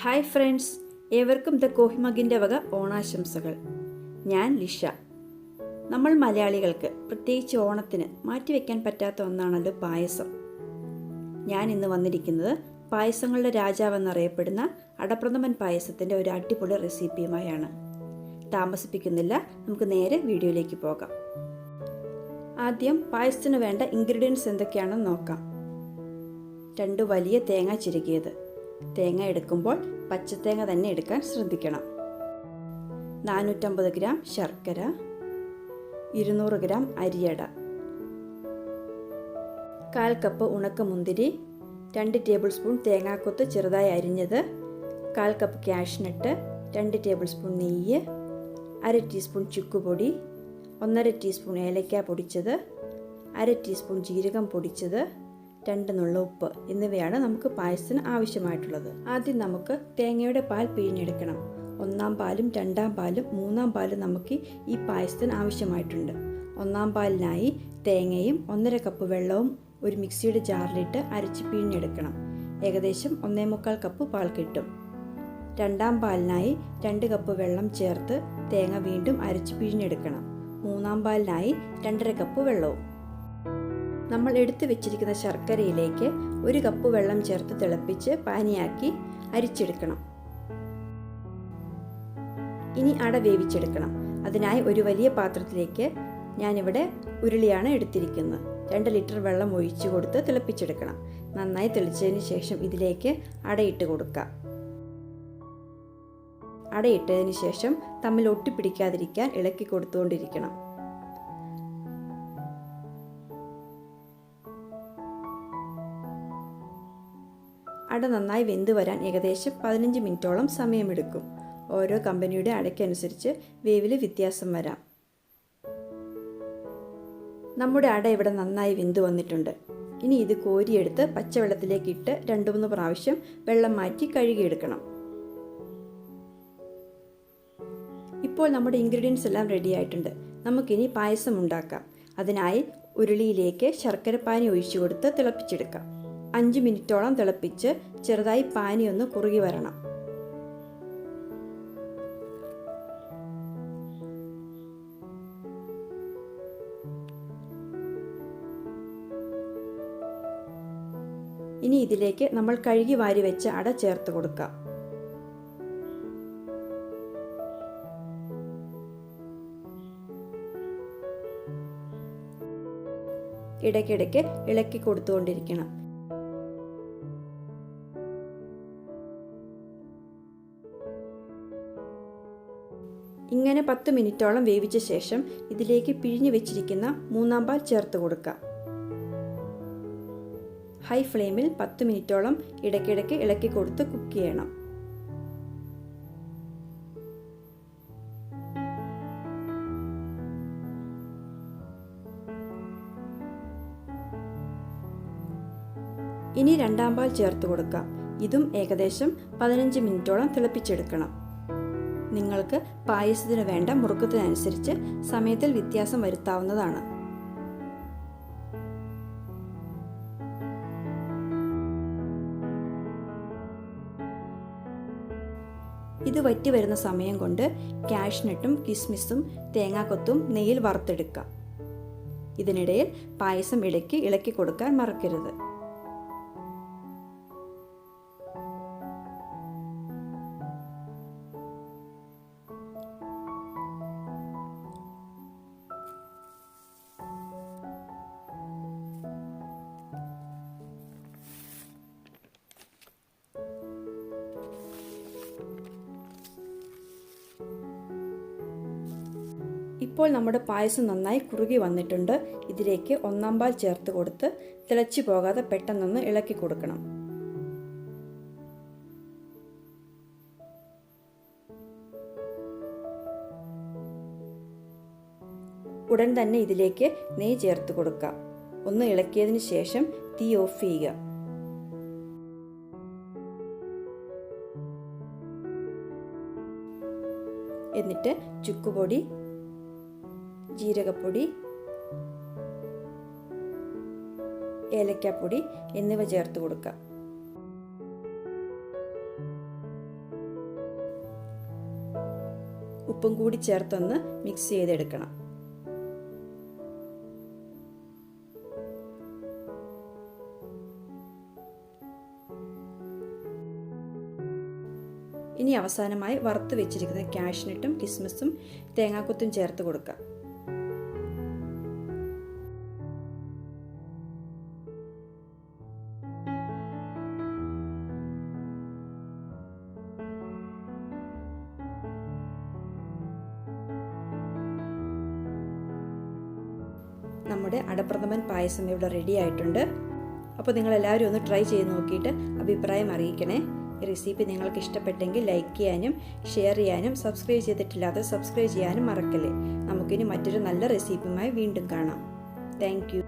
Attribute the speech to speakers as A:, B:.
A: Hi friends, ഏവർക്കും the കോഹിമഗിൻ്റെ വക ഓണാശംസകൾ. ഞാൻ ലിഷ. നമ്മൾ മലയാളികൾക്ക് പ്രത്യേകിച്ച് ഓണത്തിന് മാറ്റിവെക്കാൻ പറ്റാത്ത ഒന്നാണല്ലോ പായസം. ഞാൻ ഇന്ന് വന്നിരിക്കുന്നത് പായസങ്ങളുടെ രാജാവെന്നറിയപ്പെടുന്ന അടപ്രഥമൻ പായസത്തിൻ്റെ ഒരു അടിപൊളി റെസിപ്പിയുമായാണ്. താമസിപ്പിക്കുന്നില്ല, നമുക്ക് നേരെ വീഡിയോയിലേക്ക് പോകാം. ആദ്യം പായസത്തിന് വേണ്ട ഇൻഗ്രീഡിയൻസ് എന്തൊക്കെയാണെന്ന് നോക്കാം. 2 വലിയ തേങ്ങ ചിരകിയത്. തേങ്ങ എടുക്കുമ്പോൾ പച്ചത്തേങ്ങ തന്നെ എടുക്കാൻ ശ്രദ്ധിക്കണം. 450 ഗ്രാം ശർക്കര, 200 ഗ്രാം അരിയട, 1/4 കപ്പ് ഉണക്കമുന്തിരി, 2 ടേബിൾ സ്പൂൺ തേങ്ങാക്കൊത്ത് ചെറുതായി അരിഞ്ഞത്, 1/4 കപ്പ് കാഷ്നട്ട്, 2 ടേബിൾ സ്പൂൺ നെയ്യ്, 1/2 ടീസ്പൂൺ ചുക്കുപൊടി, 1/2 ടീസ്പൂൺ ഏലക്ക പൊടിച്ചത്, 1/2 ടീസ്പൂൺ ജീരകം പൊടിച്ചത്, 2 നുള്ള ഉപ്പ് എന്നിവയാണ് നമുക്ക് പായസത്തിന് ആവശ്യമായിട്ടുള്ളത്. ആദ്യം നമുക്ക് തേങ്ങയുടെ പാൽ പിഴിഞ്ഞെടുക്കണം. 1-ാം പാലും 2-ാം പാലും 3-ാം പാലും നമുക്ക് ഈ പായസത്തിന് ആവശ്യമായിട്ടുണ്ട്. 1-ാം പാലിനായി തേങ്ങയും 1.5 കപ്പ് വെള്ളവും ഒരു മിക്സിയുടെ ജാറിലിട്ട് അരച്ച് പിഴിഞ്ഞെടുക്കണം. ഏകദേശം 1.25 കപ്പ് പാൽ കിട്ടും. 2-ാം പാലിനായി 2 കപ്പ് വെള്ളം ചേർത്ത് തേങ്ങ വീണ്ടും അരച്ച് പിഴിഞ്ഞെടുക്കണം. 3-ാം പാലിനായി 2.5 കപ്പ് വെള്ളവും. നമ്മൾ എടുത്തു വെച്ചിരിക്കുന്ന ശർക്കരയിലേക്ക് 1 കപ്പ് വെള്ളം ചേർത്ത് തിളപ്പിച്ച് പാനിയാക്കി അരിച്ചെടുക്കണം. ഇനി അട വേവിച്ചെടുക്കണം. അതിനായി ഒരു വലിയ പാത്രത്തിലേക്ക് ഞാനിവിടെ ഉരുളിയാണ് എടുത്തിരിക്കുന്നത്. 2 ലിറ്റർ വെള്ളം ഒഴിച്ചു കൊടുത്ത് തിളപ്പിച്ചെടുക്കണം. നന്നായി തിളച്ചതിന് ശേഷം ഇതിലേക്ക് അടയിട്ട് കൊടുക്കാം. അടയിട്ടതിന് ശേഷം തമ്മിൽ ഒട്ടിപ്പിടിക്കാതിരിക്കാൻ ഇളക്കി കൊടുത്തുകൊണ്ടിരിക്കണം. അട നന്നായി വെന്ത് വരാൻ ഏകദേശം 15 മിനിറ്റോളം സമയമെടുക്കും. ഓരോ കമ്പനിയുടെ അടയ്ക്കനുസരിച്ച് വേവിൽ വ്യത്യാസം വരാം. നമ്മുടെ അട ഇവിടെ നന്നായി വെന്ത് വന്നിട്ടുണ്ട്. ഇനി ഇത് കോരിയെടുത്ത് പച്ചവെള്ളത്തിലേക്ക് ഇട്ട് 2-3 പ്രാവശ്യം വെള്ളം മാറ്റി കഴുകിയെടുക്കണം. ഇപ്പോൾ നമ്മുടെ ഇൻഗ്രീഡിയൻസ് എല്ലാം റെഡി ആയിട്ടുണ്ട്. നമുക്കിനി പായസം ഉണ്ടാക്കാം. അതിനായി ഉരുളിയിലേക്ക് ശർക്കരപ്പാനി ഒഴിച്ചു കൊടുത്ത് തിളപ്പിച്ചെടുക്കാം. 5 മിനിറ്റോളം തിളപ്പിച്ച് ചെറുതായി പാനി ഒന്ന് കുറുകി വരണം. ഇനി ഇതിലേക്ക് നമ്മൾ കഴുകി വാരി വെച്ച അട ചേർത്ത് കൊടുക്കാം. ഇടയ്ക്കിടയ്ക്ക് ഇളക്കി കൊടുത്തുകൊണ്ടിരിക്കണം. ഇങ്ങനെ 10 മിനിറ്റോളം വേവിച്ച ശേഷം ഇതിലേക്ക് പിഴിഞ്ഞു വെച്ചിരിക്കുന്ന 3-ാം പാൽ ചേർത്ത് കൊടുക്കാം. ഹൈ ഫ്ലെയിമിൽ 10 മിനിറ്റോളം ഇടയ്ക്കിടയ്ക്ക് ഇളക്കി കൊടുത്ത് കുക്ക് ചെയ്യണം. ഇനി 2-ാം പാൽ ചേർത്ത് കൊടുക്കാം. ഇതും ഏകദേശം 15 മിനിറ്റോളം തിളപ്പിച്ചെടുക്കണം. നിങ്ങൾക്ക് പായസത്തിന് വേണ്ട മുറുക്കത്തിനനുസരിച്ച് സമയത്തിൽ വ്യത്യാസം വരുത്താവുന്നതാണ്. ഇത് വറ്റി വരുന്ന സമയം കൊണ്ട് കാഷ്നട്ടും കിസ്മിസും തേങ്ങാക്കൊത്തും നെയ്യിൽ വറുത്തെടുക്കാം. ഇതിനിടയിൽ പായസം ഇടയ്ക്ക് ഇളക്കി കൊടുക്കാൻ മറക്കരുത്. ഇപ്പോൾ നമ്മുടെ പായസം നന്നായി കുറുകി വന്നിട്ടുണ്ട്. ഇതിലേക്ക് 1-ാം പാൽ ചേർത്ത് കൊടുത്ത് തിളച്ചു പോകാതെ പെട്ടെന്നൊന്ന് ഇളക്കി കൊടുക്കണം. ഉടൻ തന്നെ ഇതിലേക്ക് നെയ്യ് ചേർത്ത് കൊടുക്കാം. ഒന്ന് ഇളക്കിയതിന് ശേഷം തീ ഓഫ് ചെയ്യുക. എന്നിട്ട് ചുക്കുപൊടി, ജീരകപ്പൊടി, ഏലക്കാപ്പൊടി എന്നിവ ചേർത്ത് കൊടുക്കാം. ഉപ്പും കൂടി ചേർത്തൊന്ന് മിക്സ് ചെയ്തെടുക്കണം. ഇനി അവസാനമായി വറുത്ത് വെച്ചിരിക്കുന്ന കാഷ്നട്ടും കിസ്മിസും തേങ്ങാക്കൊത്തും ചേർത്ത് കൊടുക്കാം. നമ്മുടെ അടപ്രഥമൻ പായസം ഇവിടെ റെഡി ആയിട്ടുണ്ട്. അപ്പോൾ നിങ്ങളെല്ലാവരും ഒന്ന് ട്രൈ ചെയ്ത് നോക്കിയിട്ട് അഭിപ്രായം അറിയിക്കണേ. ഈ റെസിപ്പി നിങ്ങൾക്ക് ഇഷ്ടപ്പെട്ടെങ്കിൽ ലൈക്ക് ചെയ്യാനും ഷെയർ ചെയ്യാനും സബ്സ്ക്രൈബ് ചെയ്തിട്ടില്ലാതെ സബ്സ്ക്രൈബ് ചെയ്യാനും മറക്കല്ലേ. നമുക്കിനി മറ്റൊരു നല്ല റെസിപ്പിയുമായി വീണ്ടും കാണാം. Thank you.